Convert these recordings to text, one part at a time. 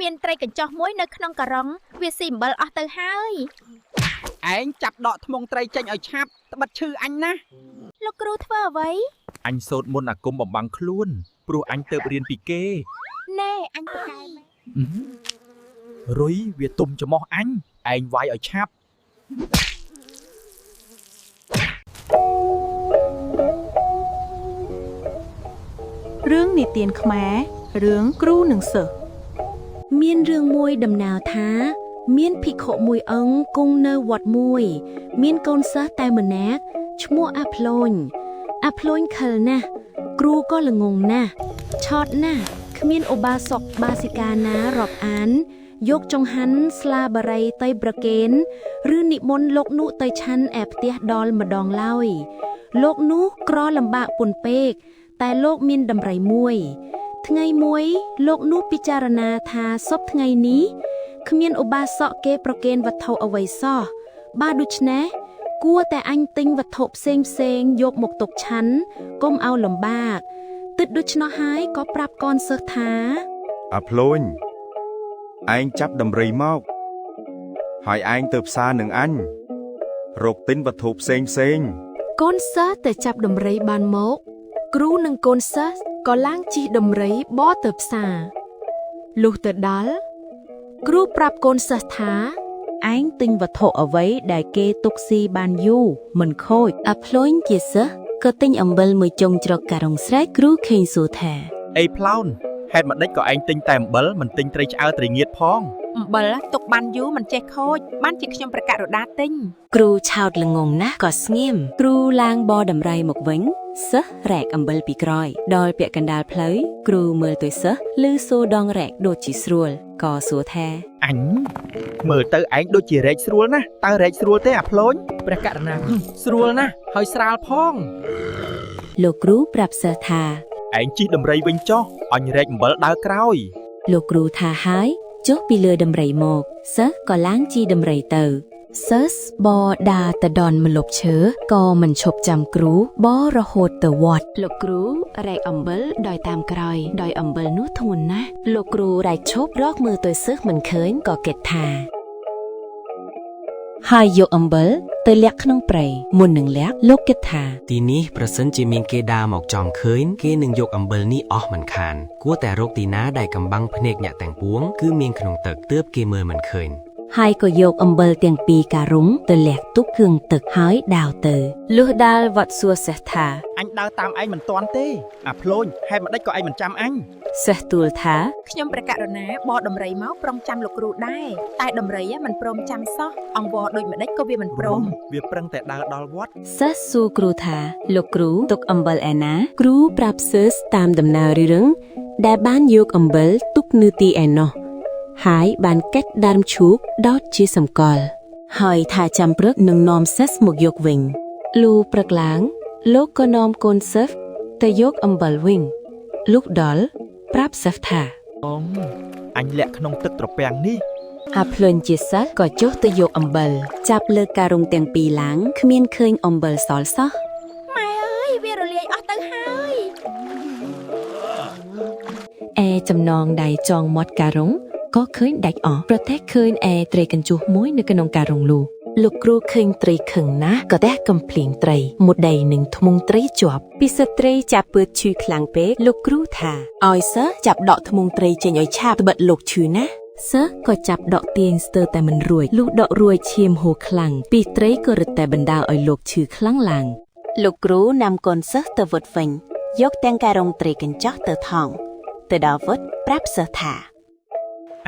មានត្រីកញ្ចោះមួយនៅក្នុងការុងវាស៊ីអំបិលអស់ទៅហើយឯងចាប់ដកថ្មងត្រីចេញឲ្យឆាប់ត្បិតឈឺអញណាលោកគ្រូធ្វើអ្វីអញសូត្រមន្តអាគមបំបាំងខ្លួនព្រោះអញទៅរៀនពីគេណែអញប្រកែរុយវាទុំច្រមុះអញឯងវាយឲ្យឆាប់រឿងនិទានខ្មែររឿងគ្រូនិងសិស្សមានរឿងមួយដំណាលថាមានភិក្ខុមួយអង្គគង់នៅវត្តមួយមានកូនសិស្សតែម្នាក់ឈ្មោះអាផ្លូញខិលណាស់គ្រូក៏ល្ងងណាស់ឆោតណាស់គ្មានឧបាសកបាសិកាណារាប់អានយកចង្ហាន់ស្លាបារីទៅប្រគេនឬនិមន្តលោកនោះទៅឆាន់ឯផ្ទះដល់ម្ដងឡើយលោកនោះក្រលំបាកពុនពេកតែលោកមានដំរីមួយថ្ងៃមួយលោកនោះពិចារណាថាសពថ្ងៃនេះគ្មានឧបាសកគេប្រគេនវត្ថុអ្វីសោះបើដូច្នេះគួរតែអញទិញវត្ថុផ្សេងយកមកទុកឆាន់កុំឲ្យលំបាកទិតដូច្នោះហើយក៏ប្រាប់កូនសិស្សថាអាផ្លូញឯងចាប់ដំរីមកហើយឯងទៅផ្សារនឹងអញរកទិញវត្ថុផ្សេងកូនសិស្សទៅចាប់ដំរីបានមកគ្រូនិងកូនសិស្សក៏ឡើងជិះដំរីបរទៅផ្សារលុះទៅដល់គ្រូប្រាប់កូនសិស្សថាឯងទិញវត្ថុអ្វីដែលគេទុកស៊ីបានយូរមិនខូចអាផ្លូញជាសិស្សក៏ទិញអំបិលមួយចុងជ្រកការុងស្រែកគ្រូឃើញសួរថាអីផ្លោនហេតុម្ដេចក៏ឯងទិញតែអំបិលមិនទិញត្រីឆ្អើត្រីងៀតផងអំបិលទុកបានយូរមិនចេះខូចបានជាខ្ញុំប្រកាសរដាទិញគ្រូឆោតល្ងងណាស់ក៏ស្ងៀមគ្រូឡើងបរដំរីមកវិញសិស្សរែកអំបិលពីក្រោយដល់ពាក់កណ្ដាលផ្លូវគ្រូមើលទៅសិស្សឮសូរដងរែកដូចជាស្រួលក៏សួរថាអញមើលទៅឯងដូចជារែកស្រួលណាស់តើរែកស្រួលទេអាផ្លូញព្រះករុណាស្រួលណាស់ហើយស្រាលផងលោកគ្រូប្រាប់សិស្សថាឯងជិះដំរីវិញចុះអញរែកអំបិលដើរក្រោយលោកគ្រូថាហើយចុះពីលើដំរីមកសិស្សក៏ឡើងជិះដំរីទៅសិស្សបដើរទៅដល់ម្លប់ឈើក៏មិនឈប់ចាំគ្រូបរហូតទៅវត្តលោកគ្រូរែកអំបិលដោយតាមក្រោយដោយអំបិលនោះធ្ងន់ណាស់លោកគ្រូរែកឈប់រកមើលទៅសិស្សមិនឃើញក៏គិតថាហើយយកអំបិលទៅលាក់ក្នុងព្រៃមុននឹងលាក់លោកគិតថាទីនេះប្រសិនជាមានគេដើរមកចំឃើញគេនឹងយកអំបិលនេះអស់មិនខានគួរតែរកទីណាដែលកំបាំងភ្នែកអ្នកទាំងពួងគឺមានក្នុងទឹកទើបគេមើលមិនឃើញហើយក៏យកអំបិលទាំងពីរការុងទៅលាក់ទុកគ្រឿងទឹកហើយដាវទៅលុះដាល់វត្តសួរសេះថាអញដើរតាមឯងមិនទាន់ទេអាផ្លូញហេតុម្ដេចក៏ឯងមិនចាំអញសេះទូលថាខ្ញុំព្រះករុណាបរដំរីមកប្រុងចាំលោកគ្រូដែរតែដំរីមិនព្រមចាំសោះអង្វរដូចម្ដេចក៏វាមិនព្រមវាប្រឹងតែដើរដល់វត្តសេះសួរគ្រូថាលោកគ្រូទុកអំបិលឯណាគ្រូប្រាប់សិស្សតាមដំណើររឿងដែលបានយកអំបិលទុកនៅទីឯណោះហើយបានកាច់ដើមឈូកដោតជាសម្គាល់ហើយថាចាំព្រឹកនឹងនាំសិស្សមកយកវិញលុះព្រឹកឡើងលោកក៏នាំកូនសិស្សទៅយកអំបិលវិញលុះដល់ប្រាប់សិស្សថាអញលាក់ក្នុងទឹកត្រពាំងនេះអាភ្លុញជាសិស្សក៏ចុះទៅយកអំបិលចាប់លើការុងទាំងពីរឡើងគ្មានឃើញអំបិលសល់សោះម៉ែអើយវារលាយអស់ទៅហើយចំណងដៃចងមាត់ការុងក៏ឃើញដាច់អស់ប្រទេសឃើញត្រីកញ្ជុះមួយនៅក្នុងការុងលោកគ្រូឃើញត្រីខឹងណាស់ក៏តែកំភ្លៀងត្រីមួយដៃនឹងធ្មង់ត្រីជាប់ពីស្ត្រីចាប់ពើឈឺខ្លាំងពេកលោកគ្រូថាឲ្យសិស្សចាប់ដកធ្មង់ត្រីចេញឲ្យឆាប់ត្បិតលោកឈឺណាស់សិស្សក៏ចាប់ដកទាញស្ទើរតែមិនរួចលុះដករួចឈាមហូរខ្លាំងពីត្រីក៏រឹតតែបណ្ដាលឲ្យលោកឈឺខ្លាំងឡើងលោកគ្រូនាំកូនសិស្សទៅវត្តវិញយកទាំងការុងត្រីកញ្ចោះទៅថងទៅដល់វត្តប្រាប់សិស្សថា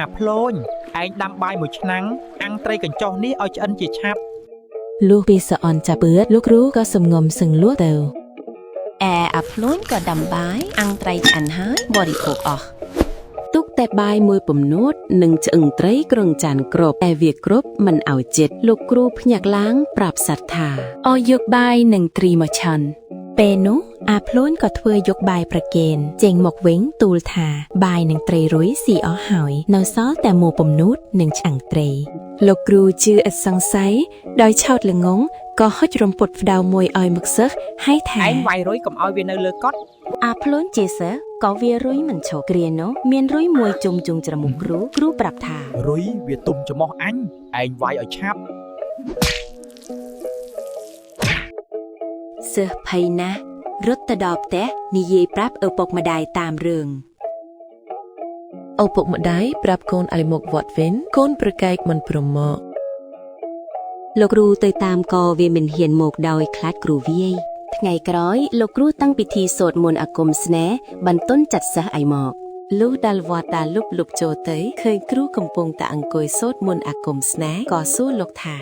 អាផ្លូញឯងដាំបាយមួយឆ្នាំងអាំងត្រីកញ្ចុះនេះឲ្យឆ្អិនជាឆាប់លុះពីសអនចាប់ពឿតលោកគ្រូក៏សំងំសឹងលក់ទៅអាផ្លូញក៏ដាំបាយអាំងត្រីឆ្អិនហើយបរិភោគអស់ទុកតែបាយមួយពំនួតនិងឆ្អឹងត្រីក្រុងចានគ្របវាគ្រប់មិនឲ្យចិត្តលោកគ្រូភ្ញាក់ឡើងប្រាប់សត្វថាឲ្យយកបាយនិងត្រីមកឆាន់ពេលនោះអាផ្លូញក៏ធ្វើយកបាយប្រគេនចេញមកវិញទូលថាបាយនិងត្រីរុយស៊ីអស់ហើយនៅសល់តែមួយពំនួតនិងឆ្អឹងត្រីលោកគ្រូជឿឥតសង្ស័យដោយឆោតល្ងង ក៏ហុចរំពុតផ្ដៅមួយឲ្យមកសិស្សហើយថា ឯងវាយរុយកុំឲ្យវានៅលើកត់ អាភ្លូនជាសិស្សក៏វារុយមិនឈប់គ្រានោះមានរុយមួយជុំច្រមុះគ្រូប្រាប់ថា រុយវាទុំច្រមុះអញឯងវាយឲ្យឆាប់ សិស្សភ័យណាស់រត់ទៅដល់ផ្ទះនិយាយប្រាប់ឪពុកម្ដាយតាមរឿង ឪពុកម្ដាយប្រាប់កូនឲ្យមកវត្តវិញកូនប្រកែកមិនព្រមមក លោកគ្រូទៅតាមក៏វាមិនហ៊ានមកដោយខ្លាចគ្រូវាយថ្ងៃក្រោយលោកគ្រូតាំងពិធីសូត្រមន្តអាគមស្នេហ៍បន្ទន់ចាត់សិស្សឲ្យមកលុះដល់វត្តតាលុបចូលទៅឃើញគ្រូកំពុងតែអង្គុយសូត្រមន្តអាគមស្នេហ៍ក៏សួរលោកថា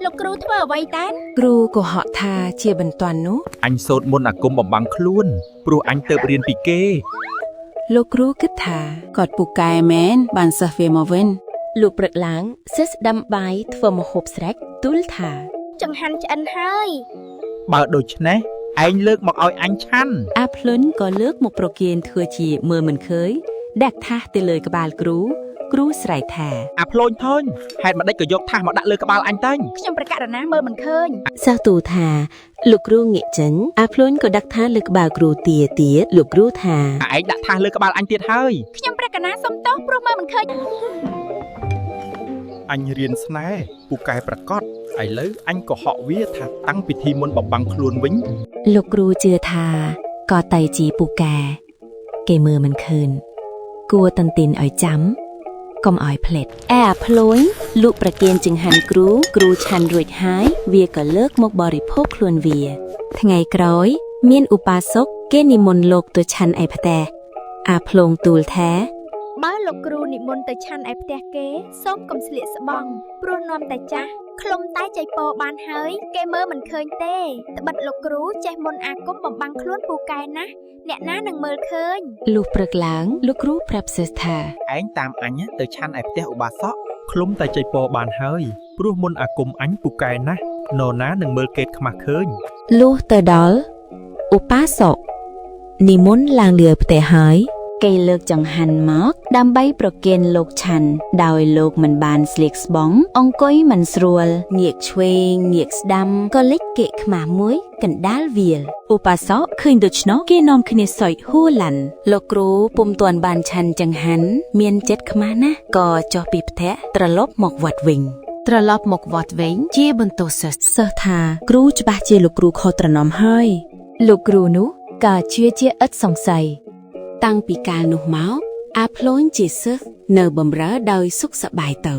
លោកគ្រូធ្វើអ្វីតា គ្រូក៏ហៅថាជាបន្ទាន់នោះ អញសូត្រមន្តអាគមបំបាំងខ្លួនព្រោះអញទៅរៀនពីគេ លោកគ្រូគិតថាគាត់ពូកែមែនបានសិស្សវាមកវិញ លោកព្រឹកឡើងសិស្សដាំបាយធ្វើម្ហូបស្រេចទូលថា ចង្ហាន់ឆ្អិនហើយ បើដូច្នេះឯងលើកមកឲ្យអញឆាន់ អាភ្លុនក៏លើកមកប្រគៀនធ្វើជាមើលមិនឃើញដាក់ថាសទៅលើក្បាលគ្រូស្រែកថា អាភ្លូនធុញហេតុម្ដេចក៏យកថាសមកដាក់លើក្បាលអញទៅ ខ្ញុំប្រកាសណាមើលមិនឃើញ សិស្សទូថាលោកគ្រូងាកចេញអាភ្លុនក៏ដាក់ថាសលើក្បាលគ្រូទៀតលោកគ្រូថា ឯងដាក់ថាសលើក្បាលអញទៀតហើយ ខ្ញុំប្រកាសណាសុំទោសព្រោះមើលមិនឃើញ អញរៀនស្នេហ៍ពូកែប្រកបឥឡូវអញក៏ហក់វាថាតាំងពិធីមុនបំបាំងខ្លួនវិញ លោកគ្រូជឿថាក៏តែជាពូកែគេមើលមិនឃើញគួរតន្ទិនឲ្យចាំកុំឲ្យភ្លេចអាភ្លួយលោកប្រគៀនចង្ហាន់គ្រូឆាន់រួចហើយវាក៏លើកមកបរិភោគខ្លួនវាថ្ងៃក្រោយមានឧបាសកគេនិមន្តលោកទៅឆាន់ឯផ្ទះអាភ្លងទូលថា បើលោកគ្រូនិមន្តទៅឆាន់ឯផ្ទះគេសូមកុំស្លៀកស្បង់ព្រោះនាំតែចាស់ខ្លុំតែចៃពោបានហើយគេមើលមិនឃើញទេត្បិតលោកគ្រូចេះមន្តអាគមបំបាំងខ្លួនពូកែណាស់អ្នកណានឹងមើលឃើញ លុះព្រឹកឡើងលោកគ្រូប្រាប់សិស្សថា ឯងតាមអញទៅឆាន់ឯផ្ទះឧបាសកឃ្លុំតែចៃពរបានហើយព្រោះមុនអាគមអញពូកែណាស់នរណានឹងមើលកេតខ្មាស់ឃើញ លុះទៅដល់ឧបាសកនិមន្តឡើងលើផ្ទះហើយគេលើកចង្ហាន់មកដើម្បីប្រគិនលោកឆាន់ដោយលោកមិនបានស្លៀកស្បង់អង្គុយមិនស្រួលងាកឆ្វេងងាកស្ដាំក៏លិចកេកខ្មាស់មួយកណ្ដាលវាលឧបាសកឃើញដូច្នោះគេនាំគ្នាសើចហួរឡាន់លោកគ្រូពុំទាន់បានឆាន់ចង្ហាន់មានចិត្តខ្មាស់ណាស់ក៏ចុះពីផ្ទះត្រឡប់មកវត្តវិញជាបន្ទោសសិស្សថាគ្រូច្បាស់ជាលោកគ្រូខុសត្រណមហើយលោកគ្រូនោះក៏ជឿជាឥតសង្ស័យតាំងពីកាលនោះមកអាភ្លូនជាសិស្សនៅបម្រើដោយសុខសប្បាយទៅ